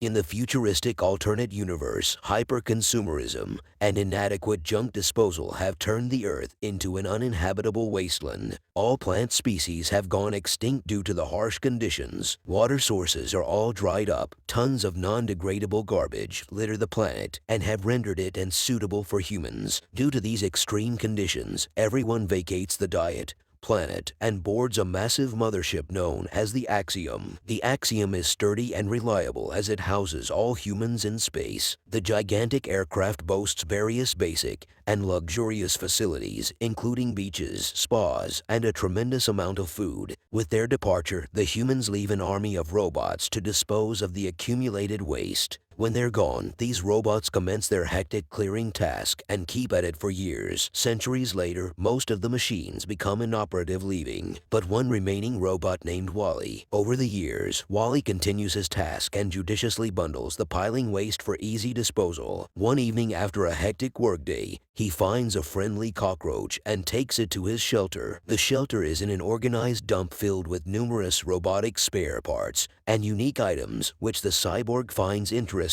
In the futuristic alternate universe, hyper-consumerism and inadequate junk disposal have turned the Earth into an uninhabitable wasteland. All plant species have gone extinct due to the harsh conditions. Water sources are all dried up. Tons of non-degradable garbage litter the planet and have rendered it unsuitable for humans. Due to these extreme conditions, everyone vacates the diet, planet, and boards a massive mothership known as the Axiom. The Axiom is sturdy and reliable as it houses all humans in space. The gigantic aircraft boasts various basic and luxurious facilities, including beaches, spas, and a tremendous amount of food. With their departure, the humans leave an army of robots to dispose of the accumulated waste. When they're gone, these robots commence their hectic clearing task and keep at it for years. Centuries later, most of the machines become inoperative, leaving but one remaining robot named Walle. Over the years, Walle continues his task and judiciously bundles the piling waste for easy disposal. One evening after a hectic workday, he finds a friendly cockroach and takes it to his shelter. The shelter is in an organized dump filled with numerous robotic spare parts and unique items, which the cyborg finds interesting.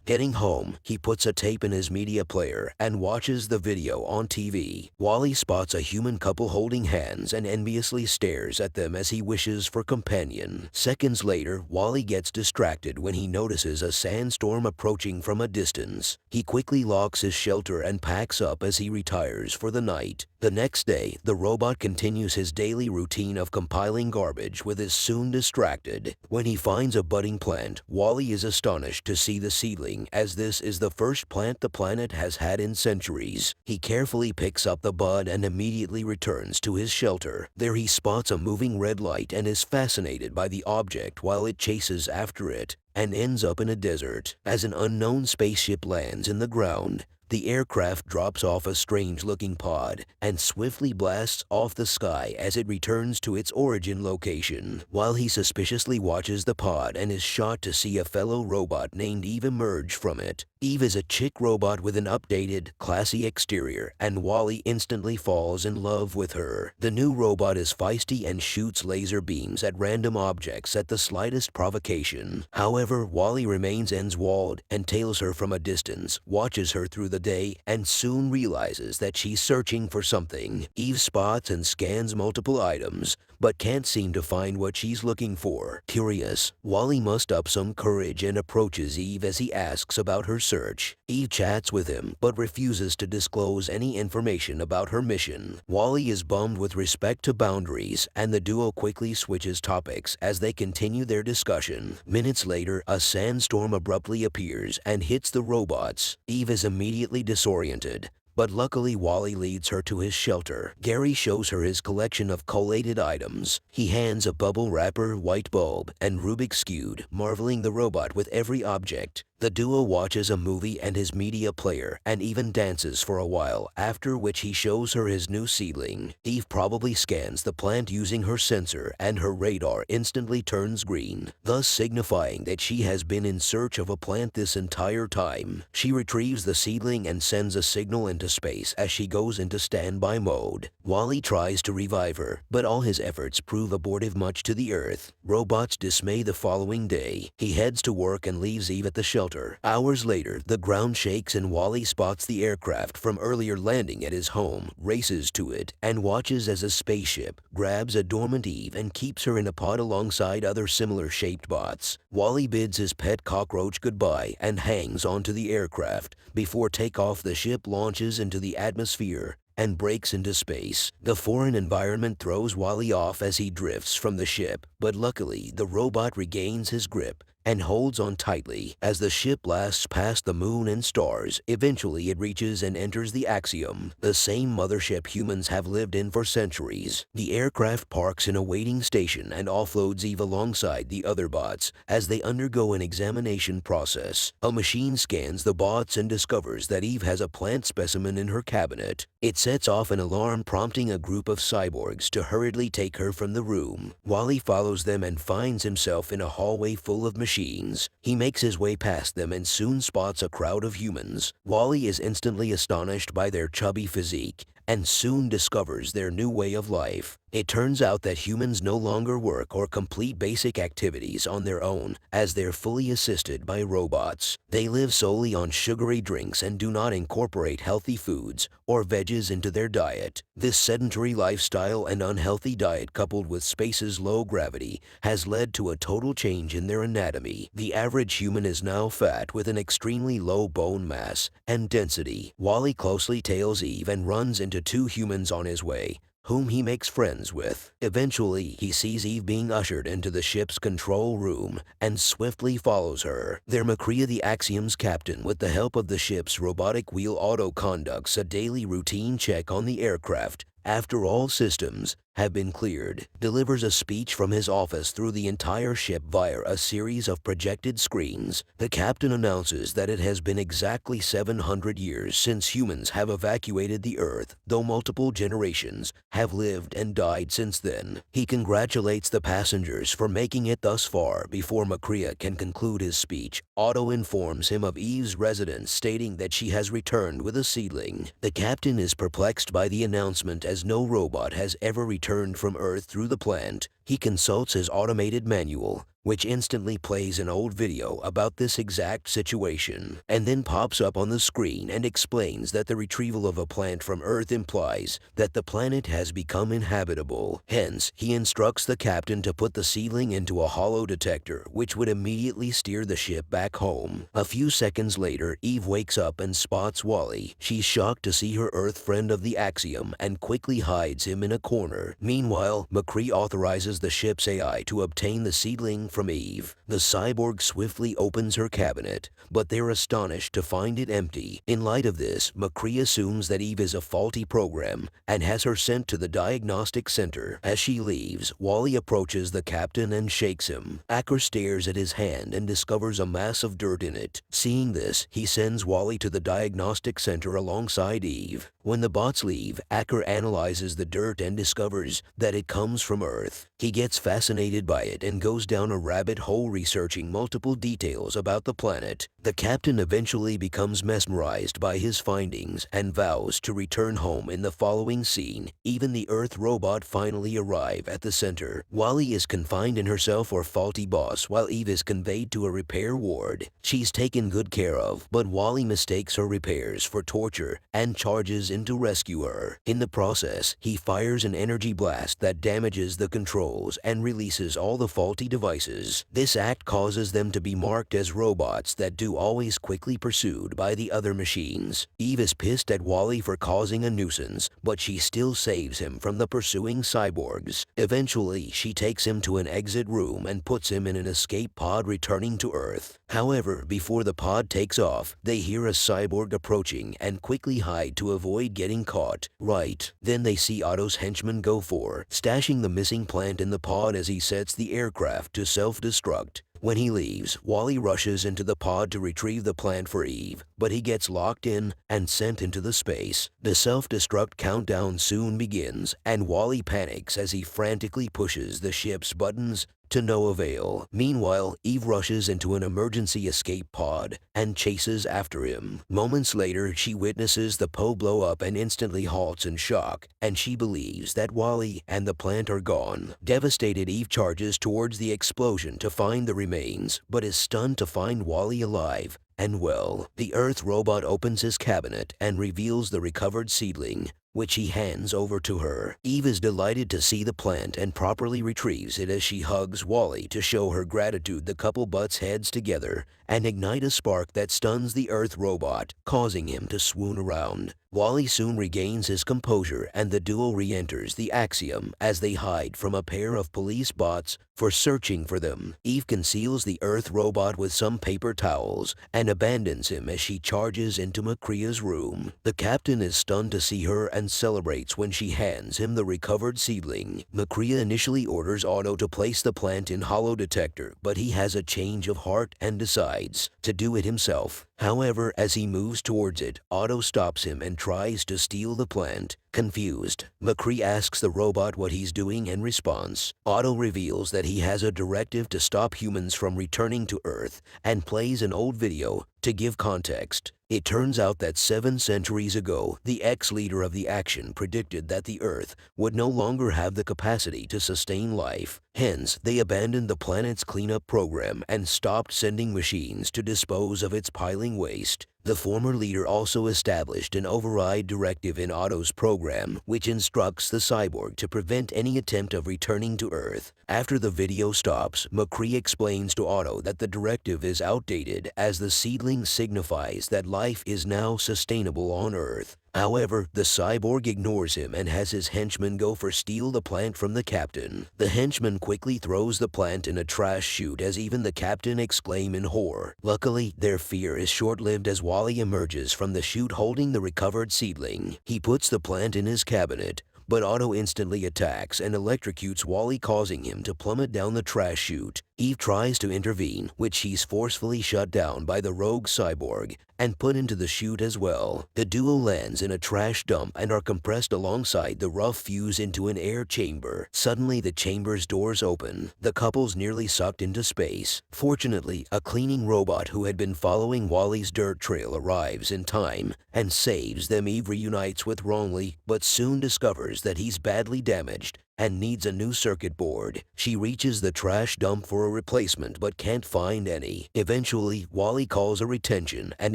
Getting home, he puts a tape in his media player and watches the video on TV. Walle spots a human couple holding hands and enviously stares at them as he wishes for companion. Seconds later, Walle gets distracted when he notices a sandstorm approaching from a distance. He quickly locks his shelter and packs up as he retires for the night. The next day, the robot continues his daily routine of compiling garbage with his soon distracted. When he finds a budding plant, Walle is astonished to see the seedling, as this is the first plant the planet has had in centuries. He carefully picks up the bud and immediately returns to his shelter. There he spots a moving red light and is fascinated by the object while it chases after it and ends up in a desert. As an unknown spaceship lands in the ground, the aircraft drops off a strange-looking pod and swiftly blasts off the sky as it returns to its origin location. While he suspiciously watches the pod and is shocked to see a fellow robot named Eve emerge from it. Eve is a chick robot with an updated, classy exterior, and Walle instantly falls in love with her. The new robot is feisty and shoots laser beams at random objects at the slightest provocation. However, Walle remains enthralled and tails her from a distance, watches her through the day, and soon realizes that she's searching for something. Eve spots and scans multiple items, but can't seem to find what she's looking for. Curious, Walle musters up some courage and approaches Eve as he asks about her search. Eve chats with him, but refuses to disclose any information about her mission. Walle is bummed with respect to boundaries, and the duo quickly switches topics as they continue their discussion. Minutes later, a sandstorm abruptly appears and hits the robots. Eve is immediately disoriented, but luckily Walle leads her to his shelter. Gary shows her his collection of collated items. He hands a bubble wrapper, white bulb, and Rubik's Cube, marveling the robot with every object. The duo watches a movie and his media player and even dances for a while, after which he shows her his new seedling. Eve probably scans the plant using her sensor and her radar instantly turns green, thus signifying that she has been in search of a plant this entire time. She retrieves the seedling and sends a signal into space as she goes into standby mode. Walle tries to revive her, but all his efforts prove abortive, much to the Earth. Robots dismay the following day. He heads to work and leaves Eve at the shelter. Hours later, the ground shakes and Walle spots the aircraft from earlier landing at his home, races to it, and watches as a spaceship grabs a dormant Eve and keeps her in a pod alongside other similar-shaped bots. Walle bids his pet cockroach goodbye and hangs onto the aircraft. Before takeoff, the ship launches into the atmosphere and breaks into space. The foreign environment throws Walle off as he drifts from the ship, but luckily the robot regains his grip and holds on tightly. As the ship blasts past the moon and stars, eventually it reaches and enters the Axiom, the same mothership humans have lived in for centuries. The aircraft parks in a waiting station and offloads Eve alongside the other bots as they undergo an examination process. A machine scans the bots and discovers that Eve has a plant specimen in her cabinet. It sets off an alarm, prompting a group of cyborgs to hurriedly take her from the room. Walle follows them and finds himself in a hallway full of machines. He makes his way past them and soon spots a crowd of humans. Walle is instantly astonished by their chubby physique and soon discovers their new way of life. It turns out that humans no longer work or complete basic activities on their own, as they're fully assisted by robots. They live solely on sugary drinks and do not incorporate healthy foods or veggies into their diet. This sedentary lifestyle and unhealthy diet, coupled with space's low gravity, has led to a total change in their anatomy. The average human is now fat with an extremely low bone mass and density. Walle closely tails Eve and runs into two humans on his way, whom he makes friends with. Eventually, he sees Eve being ushered into the ship's control room and swiftly follows her. There, Macria, the Axiom's captain, with the help of the ship's robotic wheel auto, conducts a daily routine check on the aircraft. After all systems have been cleared, delivers a speech from his office through the entire ship via a series of projected screens. The captain announces that it has been exactly 700 years since humans have evacuated the Earth, though multiple generations have lived and died since then. He congratulates the passengers for making it thus far. Before Macria can conclude his speech, Otto informs him of Eve's residence, stating that she has returned with a seedling. The captain is perplexed by the announcement, as no robot has ever returned from Earth through the plant. He consults his automated manual, which instantly plays an old video about this exact situation, and then pops up on the screen and explains that the retrieval of a plant from Earth implies that the planet has become inhabitable. Hence, he instructs the captain to put the seedling into a hollow detector, which would immediately steer the ship back home. A few seconds later, Eve wakes up and spots Walle. She's shocked to see her Earth friend of the Axiom and quickly hides him in a corner. Meanwhile, Macri authorizes the ship's AI to obtain the seedling from Eve. The cyborg swiftly opens her cabinet, but they're astonished to find it empty. In light of this, Macri assumes that Eve is a faulty program and has her sent to the diagnostic center. As she leaves, Walle approaches the captain and shakes him. Acker stares at his hand and discovers a mass of dirt in it. Seeing this, he sends Walle to the diagnostic center alongside Eve. When the bots leave, Acker analyzes the dirt and discovers that it comes from Earth. He gets fascinated by it and goes down a rabbit hole researching multiple details about the planet. The captain eventually becomes mesmerized by his findings and vows to return home. In the following scene, even the Earth robot finally arrive at the center. Walle is confined in her cell for faulty boss, while Eve is conveyed to a repair ward. She's taken good care of, but Walle mistakes her repairs for torture and charges in to rescue her. In the process, he fires an energy blast that damages the controls and releases all the faulty devices. This act causes them to be marked as robots that do always quickly pursued by the other machines. Eve is pissed at Walle for causing a nuisance, but she still saves him from the pursuing cyborgs. Eventually, she takes him to an exit room and puts him in an escape pod returning to Earth. However, before the pod takes off, they hear a cyborg approaching and quickly hide to avoid getting caught. Right then, they see Otto's henchman go for stashing the missing plant in the pod as he sets the aircraft to self-destruct. When he leaves, Walle rushes into the pod to retrieve the plant for Eve, but he gets locked in and sent into the space. The self-destruct countdown soon begins, and Walle panics as he frantically pushes the ship's buttons to no avail. Meanwhile, Eve rushes into an emergency escape pod and chases after him. Moments later, she witnesses the pod blow up and instantly halts in shock, and she believes that Walle and the plant are gone. Devastated, Eve charges towards the explosion to find the remains, but is stunned to find Walle alive and well. The Earth robot opens his cabinet and reveals the recovered seedling, which he hands over to her. Eve is delighted to see the plant and properly retrieves it as she hugs Walle to show her gratitude. The couple butts heads together and ignite a spark that stuns the Earth robot, causing him to swoon around. Walle soon regains his composure and the duo re-enters the Axiom as they hide from a pair of police bots for searching for them. Eve conceals the Earth robot with some paper towels and abandons him as she charges into Macria's room. The captain is stunned to see her and celebrates when she hands him the recovered seedling. Macria initially orders Otto to place the plant in hollow detector, but he has a change of heart and decides to do it himself. However, as he moves towards it, Otto stops him and tries to steal the plant. Confused, Macri asks the robot what he's doing. In response, Otto reveals that he has a directive to stop humans from returning to Earth and plays an old video To give context, it turns out that 7 centuries ago, the ex-leader of the Action predicted that the Earth would no longer have the capacity to sustain life. Hence, they abandoned the planet's cleanup program and stopped sending machines to dispose of its piling waste. The former leader also established an override directive in Otto's program, which instructs the cyborg to prevent any attempt of returning to Earth. After the video stops, McCree explains to Otto that the directive is outdated as the seedling signifies that life is now sustainable on Earth. However, the cyborg ignores him and has his henchman go steal the plant from the captain. The henchman quickly throws the plant in a trash chute as even the captain exclaim in horror. Luckily, their fear is short-lived as Walle emerges from the chute holding the recovered seedling. He puts the plant in his cabinet, but Otto instantly attacks and electrocutes Walle, causing him to plummet down the trash chute. Eve tries to intervene, which she's forcefully shut down by the rogue cyborg and put into the chute as well. The duo lands in a trash dump and are compressed alongside the rough fuse into an air chamber. Suddenly, the chamber's doors open. The couple's nearly sucked into space. Fortunately, a cleaning robot who had been following Wally's dirt trail arrives in time and saves them. Eve reunites with Wrongly, but soon discovers that he's badly damaged and needs a new circuit board. She reaches the trash dump for a replacement but can't find any. Eventually, Walle calls a retention and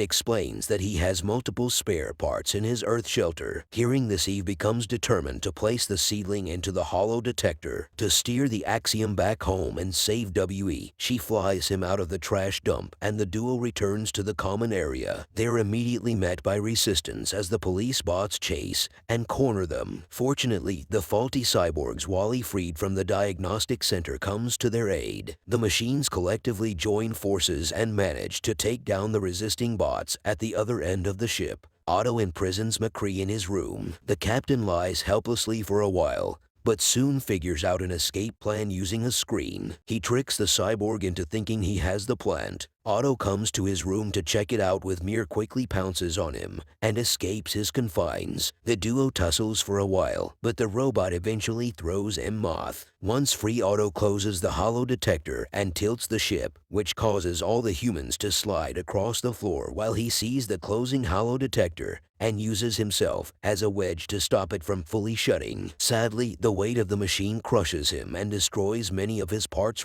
explains that he has multiple spare parts in his Earth shelter. Hearing this, Eve becomes determined to place the seedling into the hollow detector to steer the Axiom back home and save WE. She flies him out of the trash dump and the duo returns to the common area. They're immediately met by resistance as the police bots chase and corner them. Fortunately, the faulty cyborg Walle freed from the diagnostic center comes to their aid. The machines collectively join forces and manage to take down the resisting bots at the other end of the ship. Otto imprisons McCree in his room. The captain lies helplessly for a while, but soon figures out an escape plan using a screen. He tricks the cyborg into thinking he has the plant. Otto comes to his room to check it out with Mir quickly pounces on him and escapes his confines. The duo tussles for a while, but the robot eventually throws Moth. Once free, Otto closes the hollow detector and tilts the ship, which causes all the humans to slide across the floor while he sees the closing hollow detector and uses himself as a wedge to stop it from fully shutting. Sadly, the weight of the machine crushes him and destroys many of his parts.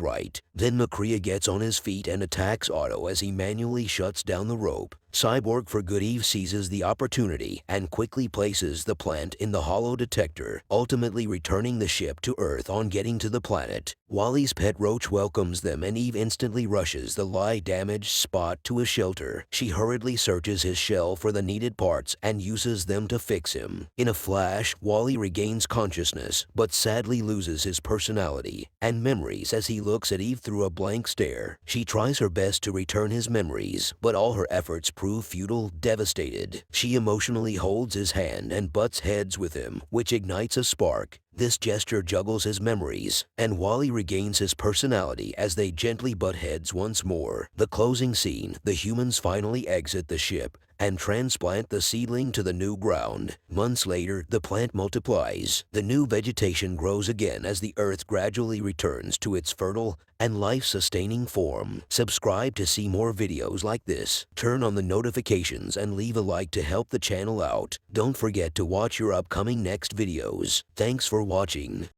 Then McCree gets on his feet and attacks Otto as he manually shuts down the rope. Cyborg for Good Eve seizes the opportunity and quickly places the plant in the hollow detector, ultimately returning the ship to Earth on getting to the planet. Wally's pet roach welcomes them and Eve instantly rushes the damaged Spot to a shelter. She hurriedly searches his shell for the needed parts and uses them to fix him. In a flash, Walle regains consciousness, but sadly loses his personality and memories as he looks at Eve through a blank stare. She tries her best to return his memories, but all her efforts prove futile. Devastated, she emotionally holds his hand and butts heads with him, which ignites a spark. This gesture juggles his memories, and Walle regains his personality as they gently butt heads once more. The closing scene, the humans finally exit the ship and transplant the seedling to the new ground. Months later, the plant multiplies. The new vegetation grows again as the Earth gradually returns to its fertile and life-sustaining form. Subscribe to see more videos like this. Turn on the notifications and leave a like to help the channel out. Don't forget to watch your upcoming next videos. Thanks for watching.